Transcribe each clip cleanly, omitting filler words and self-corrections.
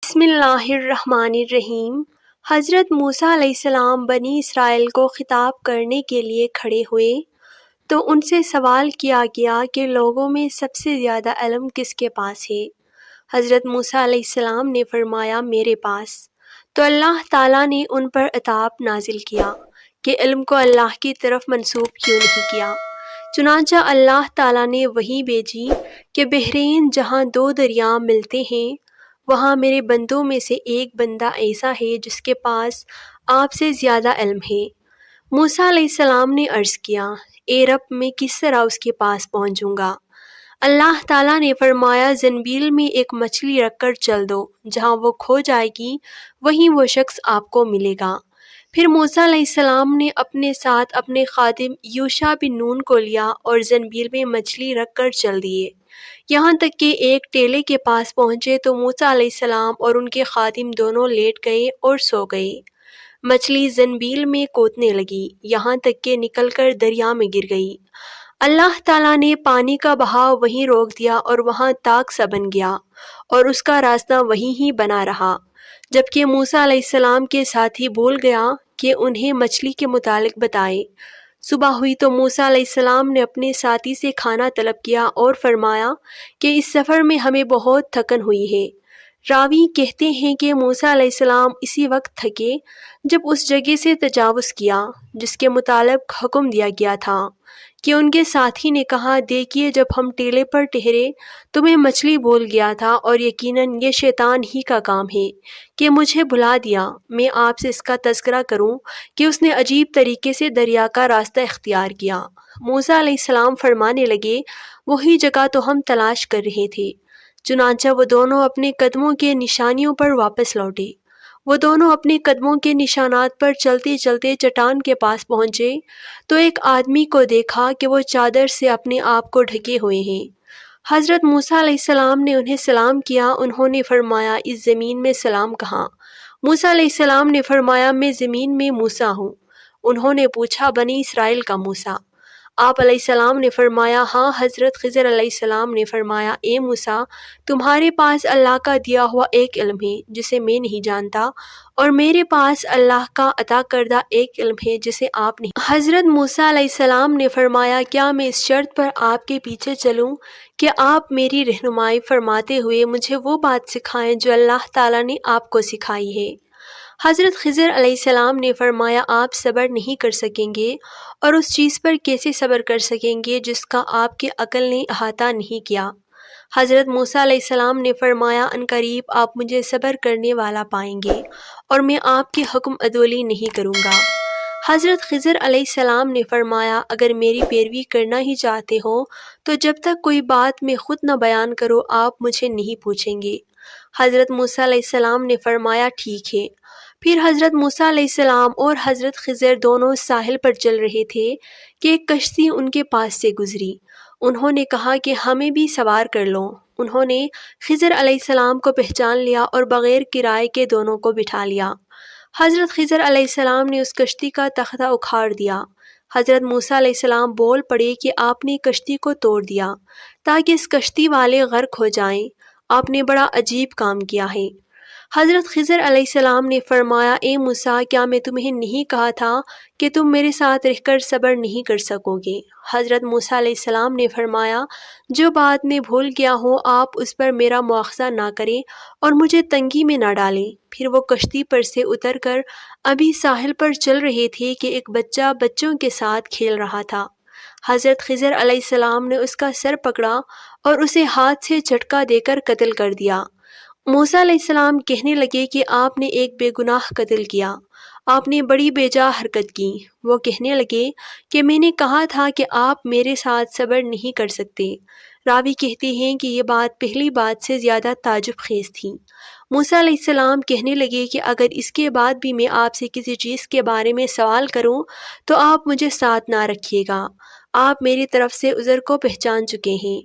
بسم اللہ الرحمن الرحیم۔ حضرت موسیٰ علیہ السلام بنی اسرائیل کو خطاب کرنے کے لیے کھڑے ہوئے تو ان سے سوال کیا گیا کہ لوگوں میں سب سے زیادہ علم کس کے پاس ہے؟ حضرت موسیٰ علیہ السلام نے فرمایا میرے پاس۔ تو اللہ تعالیٰ نے ان پر عتاب نازل کیا کہ علم کو اللہ کی طرف منسوب کیوں نہیں کیا۔ چنانچہ اللہ تعالیٰ نے وحی بھیجی کہ بحرین جہاں دو دریا ملتے ہیں وہاں میرے بندوں میں سے ایک بندہ ایسا ہے جس کے پاس آپ سے زیادہ علم ہے۔ موسیٰ علیہ السلام نے عرض کیا اے رب میں کس طرح اس کے پاس پہنچوں گا؟ اللہ تعالیٰ نے فرمایا زنبیل میں ایک مچھلی رکھ کر چل دو، جہاں وہ کھو جائے گی وہیں وہ شخص آپ کو ملے گا۔ پھر موسیٰ علیہ السلام نے اپنے ساتھ اپنے خادم یوشع بن نون کو لیا اور زنبیل میں مچھلی رکھ کر چل دیے، یہاں تک کہ ایک ٹیلے کے پاس پہنچے تو موسیٰ علیہ السلام اور ان کے خادم دونوں لیٹ گئے اور سو گئے۔ مچھلی زنبیل میں کوتنے لگی یہاں تک کہ نکل کر دریا میں گر گئی۔ اللہ تعالیٰ نے پانی کا بہاؤ وہیں روک دیا اور وہاں تاک سا بن گیا اور اس کا راستہ وہیں ہی بنا رہا، جبکہ موسیٰ علیہ السلام کے ساتھی بھول گیا کہ انہیں مچھلی کے متعلق بتائے۔ صبح ہوئی تو موسیٰ علیہ السلام نے اپنے ساتھی سے کھانا طلب کیا اور فرمایا کہ اس سفر میں ہمیں بہت تھکن ہوئی ہے۔ راوی کہتے ہیں کہ موسیٰ علیہ السلام اسی وقت تھکے جب اس جگہ سے تجاوز کیا جس کے متعلق حکم دیا گیا تھا، کہ ان کے ساتھی نے کہا دیکھیے جب ہم ٹیلے پر ٹھہرے تو میں مچھلی بھول گیا تھا اور یقیناً یہ شیطان ہی کا کام ہے کہ مجھے بھلا دیا۔ میں آپ سے اس کا تذکرہ کروں کہ اس نے عجیب طریقے سے دریا کا راستہ اختیار کیا۔ موسیٰ علیہ السلام فرمانے لگے وہی جگہ تو ہم تلاش کر رہے تھے۔ چنانچہ وہ دونوں اپنے قدموں کے نشانیوں پر واپس لوٹے۔ وہ دونوں اپنے قدموں کے نشانات پر چلتے چلتے چٹان کے پاس پہنچے تو ایک آدمی کو دیکھا کہ وہ چادر سے اپنے آپ کو ڈھکے ہوئے ہیں۔ حضرت موسیٰ علیہ السلام نے انہیں سلام کیا، انہوں نے فرمایا اس زمین میں سلام کہاں؟ موسیٰ علیہ السلام نے فرمایا میں زمین میں موسیٰ ہوں۔ انہوں نے پوچھا بنی اسرائیل کا موسیٰ؟ آپ علیہ السلام نے فرمایا ہاں۔ حضرت خضر علیہ السلام نے فرمایا اے موسیٰ تمہارے پاس اللہ کا دیا ہوا ایک علم ہے جسے میں نہیں جانتا، اور میرے پاس اللہ کا عطا کردہ ایک علم ہے جسے آپ نہیں۔ حضرت موسیٰ علیہ السلام نے فرمایا کیا میں اس شرط پر آپ کے پیچھے چلوں کہ آپ میری رہنمائی فرماتے ہوئے مجھے وہ بات سکھائیں جو اللہ تعالیٰ نے آپ کو سکھائی ہے؟ حضرت خضر علیہ السلام نے فرمایا آپ صبر نہیں کر سکیں گے، اور اس چیز پر کیسے صبر کر سکیں گے جس کا آپ کے عقل نے احاطہ نہیں کیا؟ حضرت موسیٰ علیہ السلام نے فرمایا عنقریب آپ مجھے صبر کرنے والا پائیں گے اور میں آپ کے حکم عدولی نہیں کروں گا۔ حضرت خضر علیہ السلام نے فرمایا اگر میری پیروی کرنا ہی چاہتے ہو تو جب تک کوئی بات میں خود نہ بیان کرو آپ مجھے نہیں پوچھیں گے۔ حضرت موسیٰ علیہ السلام نے فرمایا ٹھیک ہے۔ پھر حضرت موسیٰ علیہ السلام اور حضرت خضر دونوں ساحل پر چل رہے تھے کہ ایک کشتی ان کے پاس سے گزری۔ انہوں نے کہا کہ ہمیں بھی سوار کر لو۔ انہوں نے خضر علیہ السلام کو پہچان لیا اور بغیر کرائے کے دونوں کو بٹھا لیا۔ حضرت خضر علیہ السلام نے اس کشتی کا تختہ اکھاڑ دیا۔ حضرت موسیٰ علیہ السلام بول پڑے کہ آپ نے کشتی کو توڑ دیا تاکہ اس کشتی والے غرق ہو جائیں، آپ نے بڑا عجیب کام کیا ہے۔ حضرت خضر علیہ السلام نے فرمایا اے موسیٰ کیا میں تمہیں نہیں کہا تھا کہ تم میرے ساتھ رہ کر صبر نہیں کر سکو گے؟ حضرت موسیٰ علیہ السلام نے فرمایا جو بات میں بھول گیا ہوں آپ اس پر میرا مواخذہ نہ کریں اور مجھے تنگی میں نہ ڈالیں۔ پھر وہ کشتی پر سے اتر کر ابھی ساحل پر چل رہے تھے کہ ایک بچہ بچوں کے ساتھ کھیل رہا تھا۔ حضرت خضر علیہ السلام نے اس کا سر پکڑا اور اسے ہاتھ سے جھٹکا دے کر قتل کر دیا۔ موسیٰ علیہ السلام کہنے لگے کہ آپ نے ایک بے گناہ قتل کیا، آپ نے بڑی بے جا حرکت کی۔ وہ کہنے لگے کہ میں نے کہا تھا کہ آپ میرے ساتھ صبر نہیں کر سکتے۔ راوی کہتے ہیں کہ یہ بات پہلی بات سے زیادہ تعجب خیز تھی۔ موسیٰ علیہ السلام کہنے لگے کہ اگر اس کے بعد بھی میں آپ سے کسی چیز کے بارے میں سوال کروں تو آپ مجھے ساتھ نہ رکھیے گا، آپ میری طرف سے عذر کو پہچان چکے ہیں۔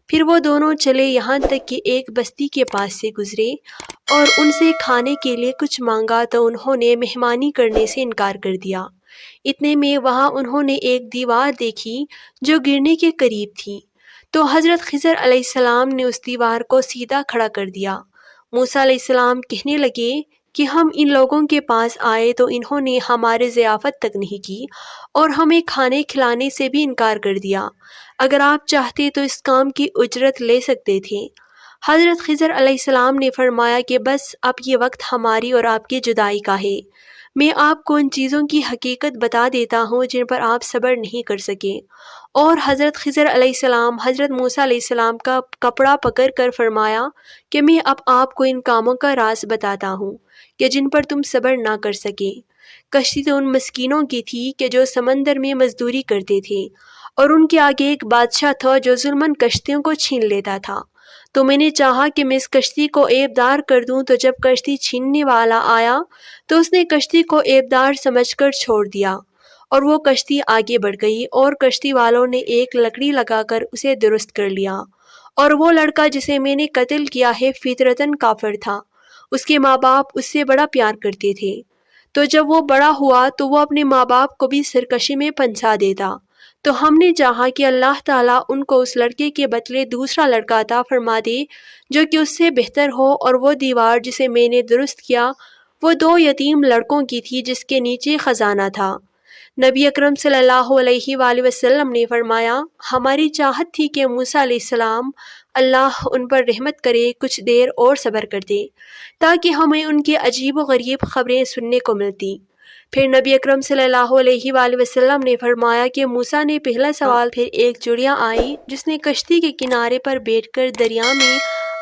پھر وہ دونوں چلے یہاں تک کہ ایک بستی کے پاس سے گزرے اور ان سے کھانے کے لیے کچھ مانگا تو انہوں نے مہمانی کرنے سے انکار کر دیا۔ اتنے میں وہاں انہوں نے ایک دیوار دیکھی جو گرنے کے قریب تھی، تو حضرت خضر علیہ السلام نے اس دیوار کو سیدھا کھڑا کر دیا۔ موسیٰ علیہ السلام کہنے لگے کہ ہم ان لوگوں کے پاس آئے تو انہوں نے ہمارے ضیافت تک نہیں کی اور ہمیں کھانے کھلانے سے بھی انکار کر دیا۔ اگر آپ چاہتے تو اس کام کی اجرت لے سکتے تھے۔ حضرت خضر علیہ السلام نے فرمایا کہ بس اب یہ وقت ہماری اور آپ کی جدائی کا ہے۔ میں آپ کو ان چیزوں کی حقیقت بتا دیتا ہوں جن پر آپ صبر نہیں کر سکے۔ اور حضرت خضر علیہ السلام حضرت موسیٰ علیہ السلام کا کپڑا پکڑ کر فرمایا کہ میں اب آپ کو ان کاموں کا راز بتاتا ہوں کہ جن پر تم صبر نہ کر سکے۔ کشتی تو ان مسکینوں کی تھی کہ جو سمندر میں مزدوری کرتے تھے، اور ان کے آگے ایک بادشاہ تھا جو ظلماً کشتیوں کو چھین لیتا تھا۔ تو میں نے چاہا کہ میں اس کشتی کو عیب دار کر دوں، تو جب کشتی چھیننے والا آیا تو اس نے کشتی کو عیب دار سمجھ کر چھوڑ دیا، اور وہ کشتی آگے بڑھ گئی، اور کشتی والوں نے ایک لکڑی لگا کر اسے درست کر لیا۔ اور وہ لڑکا جسے میں نے قتل کیا ہے فطرتاً کافر تھا۔ اس کے ماں باپ اس سے بڑا پیار کرتے تھے، تو جب وہ بڑا ہوا تو وہ اپنے ماں باپ کو بھی سرکشی میں پھنسا دیتا۔ تو ہم نے چاہا کہ اللہ تعالیٰ ان کو اس لڑکے کے بدلے دوسرا لڑکا عطا فرما دے جو کہ اس سے بہتر ہو، اور وہ دیوار جسے میں نے درست کیا وہ 2 یتیم لڑکوں کی تھی جس کے نیچے خزانہ تھا۔ نبی اکرم صلی اللہ علیہ وآلہ وسلم نے فرمایا، ہماری چاہت تھی کہ موسیٰ علیہ السلام اللہ ان پر رحمت کرے کچھ دیر اور صبر کر دے تاکہ ہمیں ان کی عجیب و غریب خبریں سننے کو ملتی۔ پھر نبی اکرم صلی اللہ علیہ وآلہ وسلم نے فرمایا کہ موسیٰ نے پہلا سوال، پھر ایک چڑیا آئی جس نے کشتی کے کنارے پر بیٹھ کر دریا میں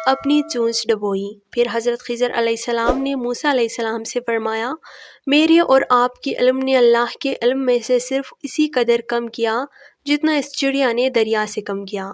اپنی چونچ ڈبوئی۔ پھر حضرت خضر علیہ السلام نے موسیٰ علیہ السلام سے فرمایا، میرے اور آپ کے علم نے اللہ کے علم میں سے صرف اسی قدر کم کیا جتنا اس چڑیا نے دریا سے کم کیا۔